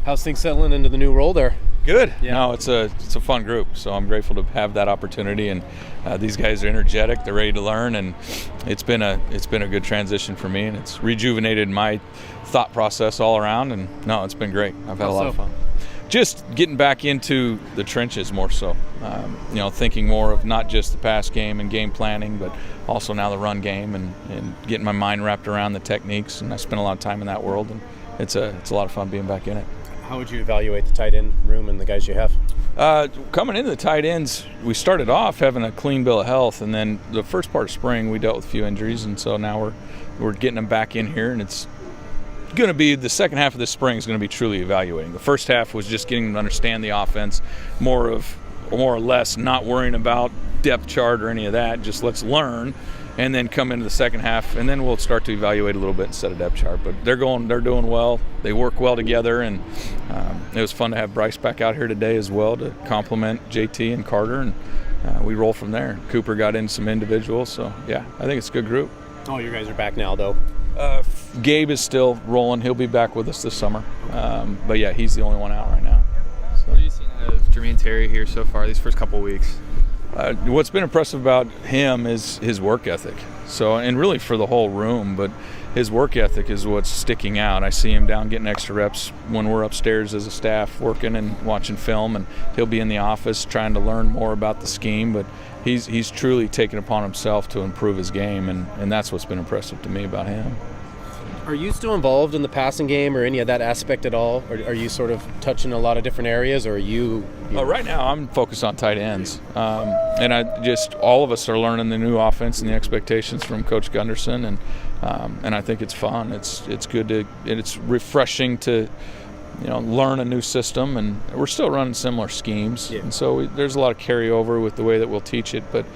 How's things settling into the new role there? Good. Yeah. No, it's a fun group, so I'm grateful to have that opportunity. And these guys are energetic; they're ready to learn, and it's been a good transition for me, and it's rejuvenated my thought process all around. And no, it's been great. I've had a lot of fun. Just getting back into the trenches more so. Thinking more of not just the pass game and game planning, but also now the run game and getting my mind wrapped around the techniques. And I spent a lot of time in that world, and it's a lot of fun being back in it. How would you evaluate the tight end room and the guys you have? Coming into the tight ends, we started off having a clean bill of health, and then the first part of spring we dealt with a few injuries, and so now we're getting them back in here, and it's going to be the second half of this spring is going to be truly evaluating. The first half was just getting them to understand the offense, more or less not worrying about depth chart or any of that. Just let's learn, and then come into the second half, and then we'll start to evaluate a little bit instead of depth chart. But they're doing well. They work well together, and it was fun to have Bryce back out here today as well to complement JT and Carter, and we roll from there. Cooper got in some individuals, so yeah, I think it's a good group. Oh, you guys are back now, though. Gabe is still rolling. He'll be back with us this summer. But yeah, he's the only one out right now. So. What are you seeing of Jermaine Terry here so far, these first couple of weeks? What's been impressive about him is his work ethic. So, and really for the whole room, but his work ethic is what's sticking out. I see him down getting extra reps when we're upstairs as a staff working and watching film, and he'll be in the office trying to learn more about the scheme, but he's truly taken upon himself to improve his game, and that's what's been impressive to me about him. Are you still involved in the passing game or any of that aspect at all? Or are you sort of touching a lot of different areas, or are you right now I'm focused on tight ends. And all of us are learning the new offense and the expectations from Coach Gunderson, and I think it's fun. It's good it's refreshing to learn a new system, and we're still running similar schemes. Yeah. And so there's a lot of carryover with the way that we'll teach it, but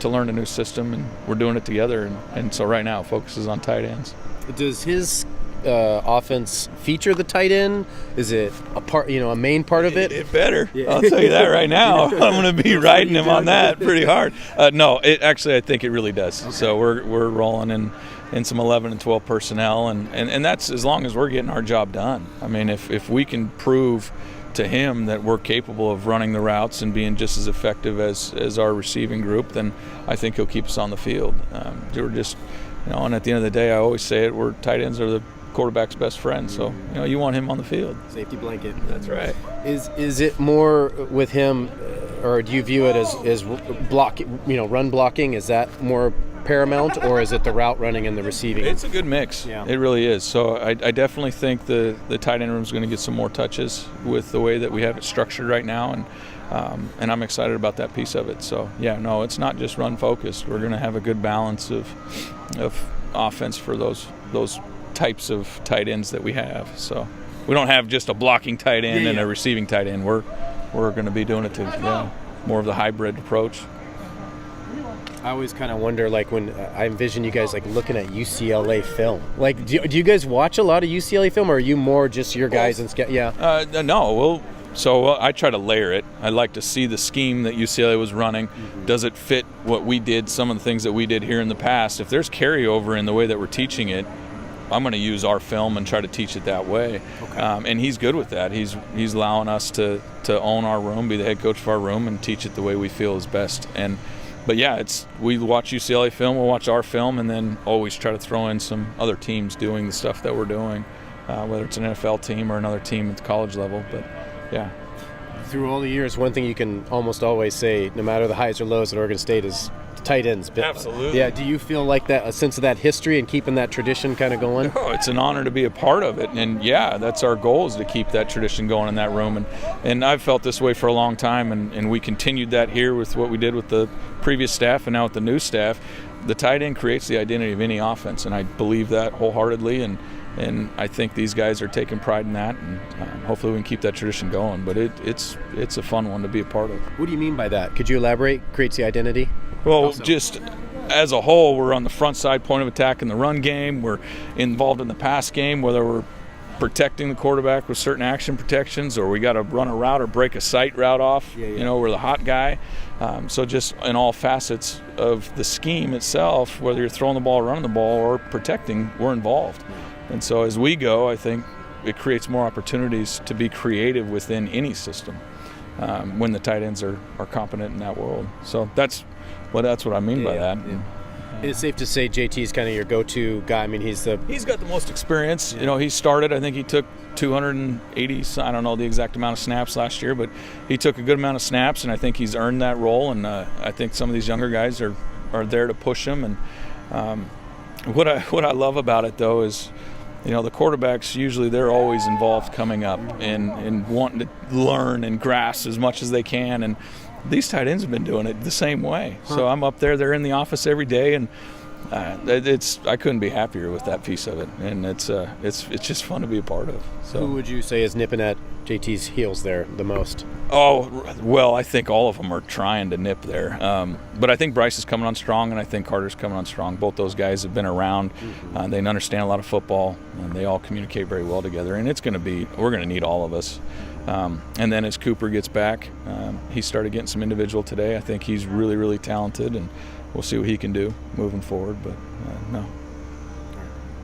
to learn a new system, and we're doing it together, and so right now focus is on tight ends. Does his offense feature the tight end? Is it a main part of it? It better. Yeah. I'll tell you that right now. I'm going to be riding him on that pretty hard. No, I think it really does. Okay. So we're rolling in some 11 and 12 personnel, and that's as long as we're getting our job done. I mean, if we can prove to him that we're capable of running the routes and being just as effective as our receiving group, then I think he'll keep us on the field. We're just, and at the end of the day, I always say it, tight ends are the quarterback's best friend, so you want him on the field. Safety blanket. That's right. Is it more with him, or do you view it as run blocking? Is that more paramount, or is it the route running and the receiving? It's a good mix. Yeah. It really is. So I definitely think the tight end room is going to get some more touches with the way that we have it structured right now, and I'm excited about that piece of it. So yeah, no, it's not just run focused. We're going to have a good balance of offense for those types of tight ends that we have. So we don't have just a blocking tight end and a receiving tight end. We're going to be doing it more of the hybrid approach. I always kind of wonder, when I envision you guys looking at UCLA film. Do you guys watch a lot of UCLA film, or are you more just your guys and No, I try to layer it. I like to see the scheme that UCLA was running. Mm-hmm. Does it fit what we did? Some of the things that we did here in the past. If there's carryover in the way that we're teaching it, I'm going to use our film and try to teach it that way. Okay. And he's good with that. He's allowing us to own our room, be the head coach of our room, and teach it the way we feel is best. But yeah, we watch UCLA film, we'll watch our film, and then always try to throw in some other teams doing the stuff that we're doing, whether it's an NFL team or another team at the college level. But yeah. Through all the years, one thing you can almost always say, no matter the highs or lows at Oregon State, is tight ends. Absolutely. Yeah. Do you feel like that, a sense of that history and keeping that tradition kind of going? Oh, it's an honor to be a part of it, and yeah, that's our goal, is to keep that tradition going in that room. And I've felt this way for a long time, and we continued that here with what we did with the previous staff and now with the new staff. The tight end creates the identity of any offense, and I believe that wholeheartedly, and I think these guys are taking pride in that, and hopefully we can keep that tradition going. But it's a fun one to be a part of. What do you mean by that? Could you elaborate? Creates the identity? Well, just as a whole, we're on the front side point of attack in the run game. We're involved in the pass game, whether we're protecting the quarterback with certain action protections, or we got to run a route or break a sight route off. Yeah. We're the hot guy. So just in all facets of the scheme itself, whether you're throwing the ball, running the ball, or protecting, we're involved. And so as we go, I think it creates more opportunities to be creative within any system when the tight ends are competent in that world. So that's what I mean by that. Yeah. It's safe to say JT's kind of your go-to guy. I mean, he's got the most experience. You know, he started, I think he took 280, I don't know the exact amount of snaps last year, but he took a good amount of snaps, and I think he's earned that role. And I think some of these younger guys are there to push him. And what I love about it, though, is, you know, the quarterbacks, usually they're always involved coming up and wanting to learn and grasp as much as they can. And these tight ends have been doing it the same way. So I'm up there, they're in the office every day, and I couldn't be happier with that piece of it. And it's just fun to be a part of. So who would you say is nipping at JT's heels there the most? Oh, well, I think all of them are trying to nip there. But I think Bryce is coming on strong, and I think Carter's coming on strong. Both those guys have been around. They understand a lot of football, and they all communicate very well together. And we're going to need all of us. And then as Cooper gets back, he started getting some individual today. I think he's really, really talented, and we'll see what he can do moving forward. But no,